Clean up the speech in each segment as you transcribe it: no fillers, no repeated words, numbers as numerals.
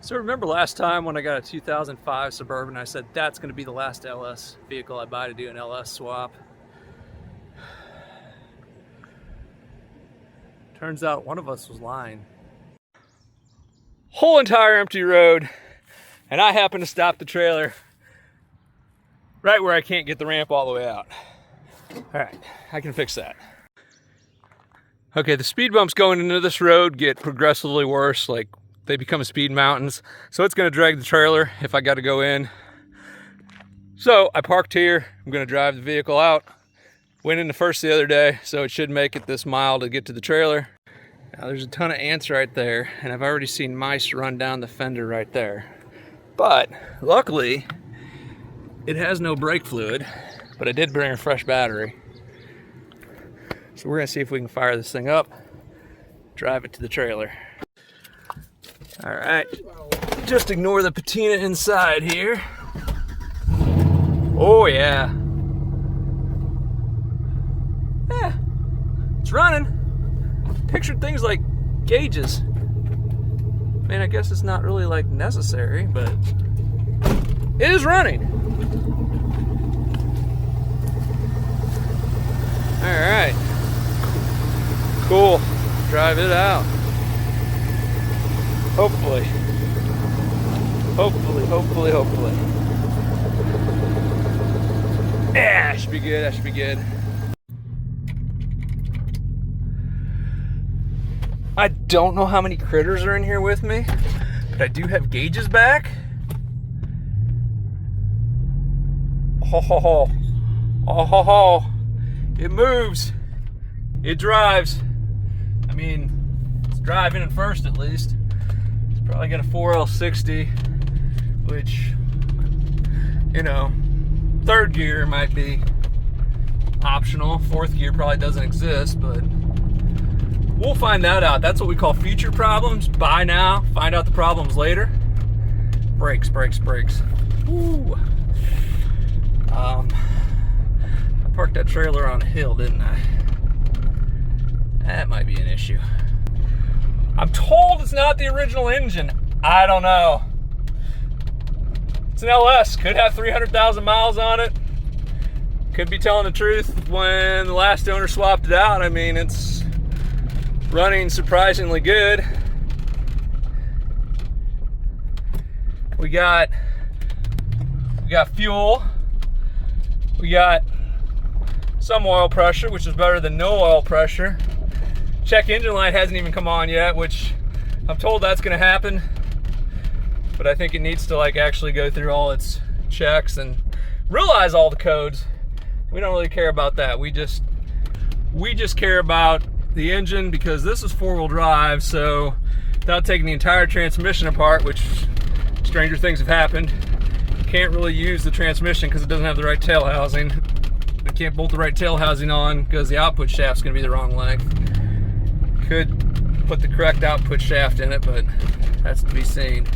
So remember last time when I got a 2005 Suburban, I said that's going to be the last LS vehicle I buy to do an LS swap. Turns out one of us was lying. Whole entire empty road, and I happen to stop the trailer right where I can't get the ramp all the way out. All right, I can fix that. Okay, the speed bumps going into this road get progressively worse, like they become speed mountains. So it's gonna drag the trailer if I gotta go in. So I parked here, I'm gonna drive the vehicle out. Went in the first the other day, so it should make it this mile to get to the trailer. Now there's a ton of ants right there, and I've already seen mice run down the fender right there. But luckily, it has no brake fluid, but I did bring a fresh battery. So we're gonna see if we can fire this thing up, drive it to the trailer. All right, just ignore the patina inside here. Oh yeah. Yeah, it's running. Pictured things like gauges. Man, I guess it's not really like necessary, but it is running. All right. Cool. Drive it out. Hopefully. Yeah, that should be good. That should be good. I don't know how many critters are in here with me, but I do have gauges back. Oh, it moves. It drives. I mean, it's driving at first at least. It's probably got a 4L60, which, you know, third gear might be optional. Fourth gear probably doesn't exist, but we'll find that out. That's what we call future problems. Buy now, find out the problems later. Brakes. Woo. I parked that trailer on a hill, didn't I? That might be an issue. I'm told it's not the original engine. I don't know. It's an LS, could have 300,000 miles on it. Could be telling the truth when the last owner swapped it out. I mean, it's running surprisingly good. We got fuel. We got some oil pressure, which is better than no oil pressure. Check engine light hasn't even come on yet, which I'm told that's gonna happen, but I think it needs to like actually go through all its checks and realize all the codes. We don't really care about that. We just care about the engine, because this is four-wheel drive, so without taking the entire transmission apart, which stranger things have happened, can't really use the transmission because it doesn't have the right tail housing. We can't bolt the right tail housing on because the output shaft's gonna be the wrong length. Could put the correct output shaft in it, but that's to be seen.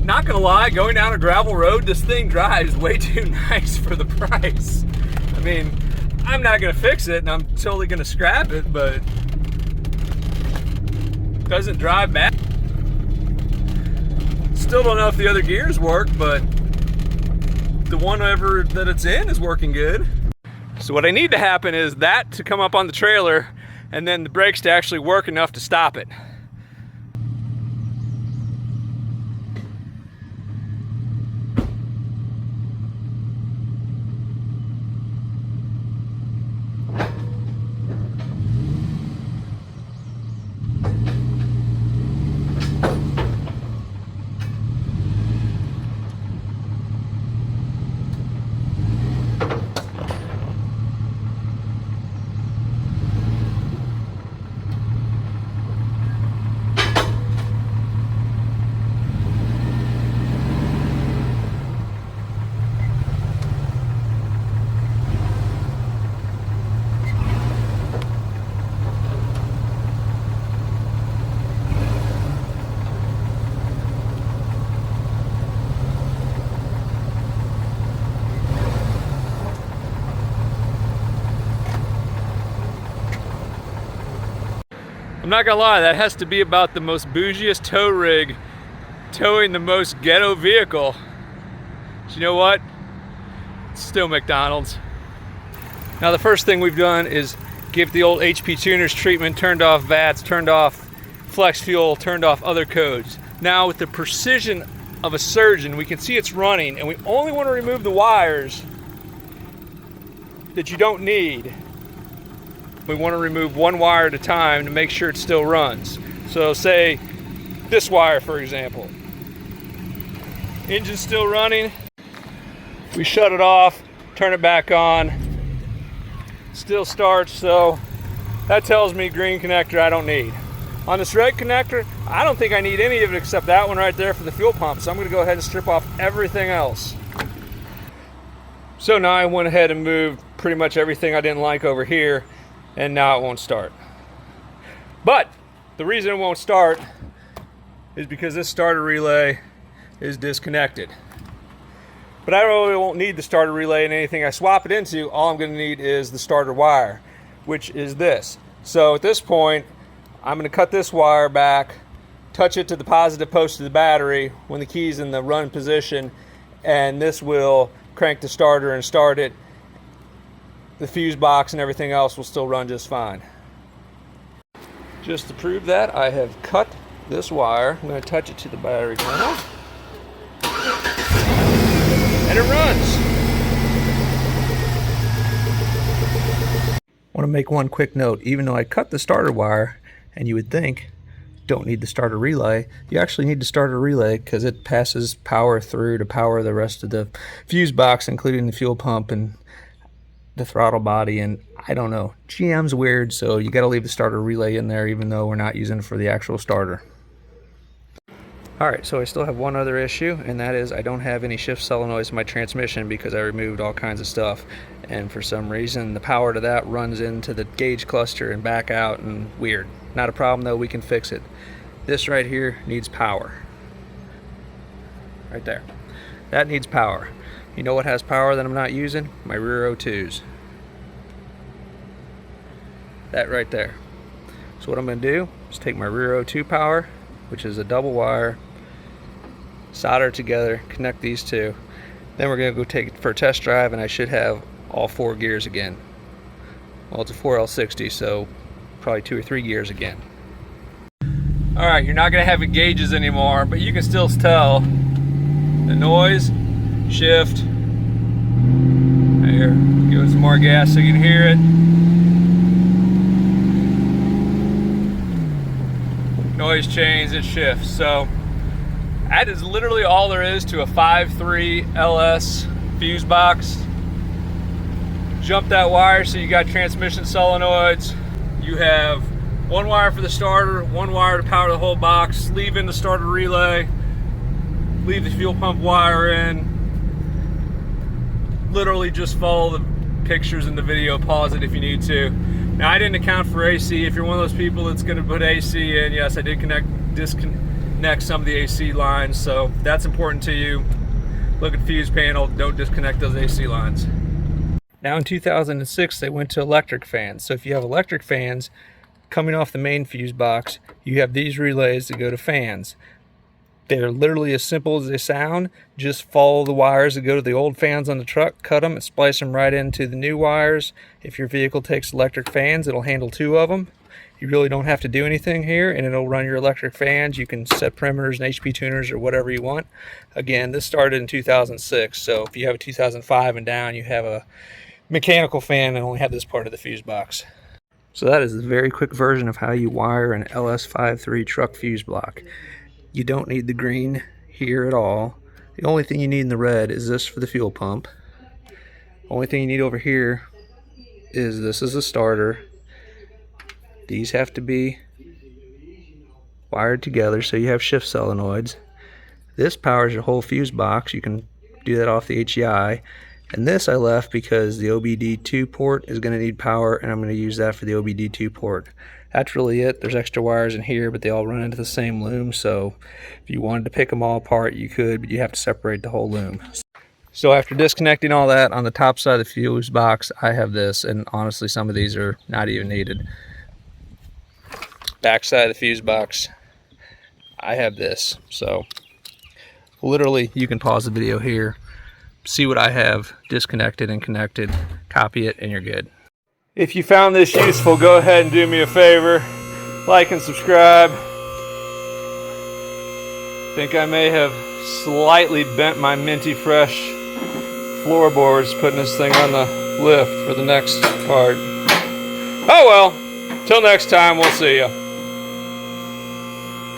Not gonna lie, going down a gravel road, this thing drives way too nice for the price. I mean, I'm not gonna fix it and I'm totally gonna scrap it, but doesn't drive bad. Still don't know if the other gears work, but the one ever that it's in is working good. So what I need to happen is that to come up on the trailer and then the brakes to actually work enough to stop it. I'm not gonna lie, that has to be about the most bougiest tow rig towing the most ghetto vehicle. But you know what? It's still McDonald's. Now the first thing we've done is give the old HP tuners treatment, turned off VATs, turned off flex fuel, turned off other codes. Now with the precision of a surgeon, we can see it's running, and we only want to remove the wires that you don't need. We want to remove one wire at a time to make sure it still runs. So say this wire, for example. Engine's still running. We shut it off, turn it back on. Still starts, so that tells me green connector I don't need. On this red connector, I don't think I need any of it except that one right there for the fuel pump. So I'm gonna go ahead and strip off everything else. So now I went ahead and moved pretty much everything I didn't like over here, and now it won't start. But the reason it won't start is because this starter relay is disconnected. But I really won't need the starter relay in anything I swap it into. All I'm gonna need is the starter wire, which is this. So at this point, I'm gonna cut this wire back, touch it to the positive post of the battery when the key's in the run position, and this will crank the starter and start it. The fuse box and everything else will still run just fine. Just to prove that, I have cut this wire. I'm going to touch it to the battery terminal, and it runs. I want to make one quick note. Even though I cut the starter wire, and you would think don't need the starter relay, you actually need the starter relay because it passes power through to power the rest of the fuse box, including the fuel pump and the throttle body. And I don't know, GM's weird, so you got to leave the starter relay in there even though we're not using it for the actual starter. Alright, so I still have one other issue, and that is I don't have any shift solenoids in my transmission because I removed all kinds of stuff, and for some reason the power to that runs into the gauge cluster and back out, and weird. Not a problem though, we can fix it. This right here needs power. Right there. That needs power. You know what has power that I'm not using? My rear O2s. That right there. So what I'm going to do is take my rear O2 power, which is a double wire, solder it together, connect these two. Then we're going to go take it for a test drive, and I should have all 4 gears again. Well, it's a 4L60, so probably 2 or 3 gears again. Alright, you're not going to have gauges anymore, but you can still tell the noise, shift. Here, give it some more gas so you can hear it. Noise change, it shifts. So that is literally all there is to a 5.3 LS fuse box. Jump that wire so you got transmission solenoids. You have one wire for the starter, one wire to power the whole box. Leave in the starter relay, leave the fuel pump wire in. Literally just follow the pictures in the video, pause it if you need to. Now I didn't account for AC. If you're one of those people that's going to put AC in, yes, I did disconnect some of the AC lines, so if that's important to you, look at fuse panel, don't disconnect those AC lines. Now in 2006 they went to electric fans, so if you have electric fans coming off the main fuse box, you have these relays that go to fans. They're literally as simple as they sound. Just follow the wires that go to the old fans on the truck, cut them and splice them right into the new wires. If your vehicle takes electric fans, it'll handle 2 of them. You really don't have to do anything here, and it'll run your electric fans. You can set perimeters and HP tuners or whatever you want. Again, this started in 2006, so if you have a 2005 and down, you have a mechanical fan and only have this part of the fuse box. So that is a very quick version of how you wire an LS53 truck fuse block. You don't need the green here at all. The only thing you need in the red is this for the fuel pump. Only thing you need over here is this is a starter. These have to be wired together so you have shift solenoids. This powers your whole fuse box. You can do that off the HEI. And this I left because the OBD2 port is going to need power, and I'm going to use that for the OBD2 port. That's really it. There's extra wires in here, but they all run into the same loom, so if you wanted to pick them all apart, you could, but you have to separate the whole loom. So after disconnecting all that, on the top side of the fuse box, I have this, and honestly, some of these are not even needed. backside of the fuse box, I have this. So literally, you can pause the video here, see what I have disconnected and connected, copy it, and you're good. If you found this useful, go ahead and do me a favor. Like and subscribe. I think I may have slightly bent my minty fresh floorboards putting this thing on the lift for the next part. Oh well, till next time, we'll see ya.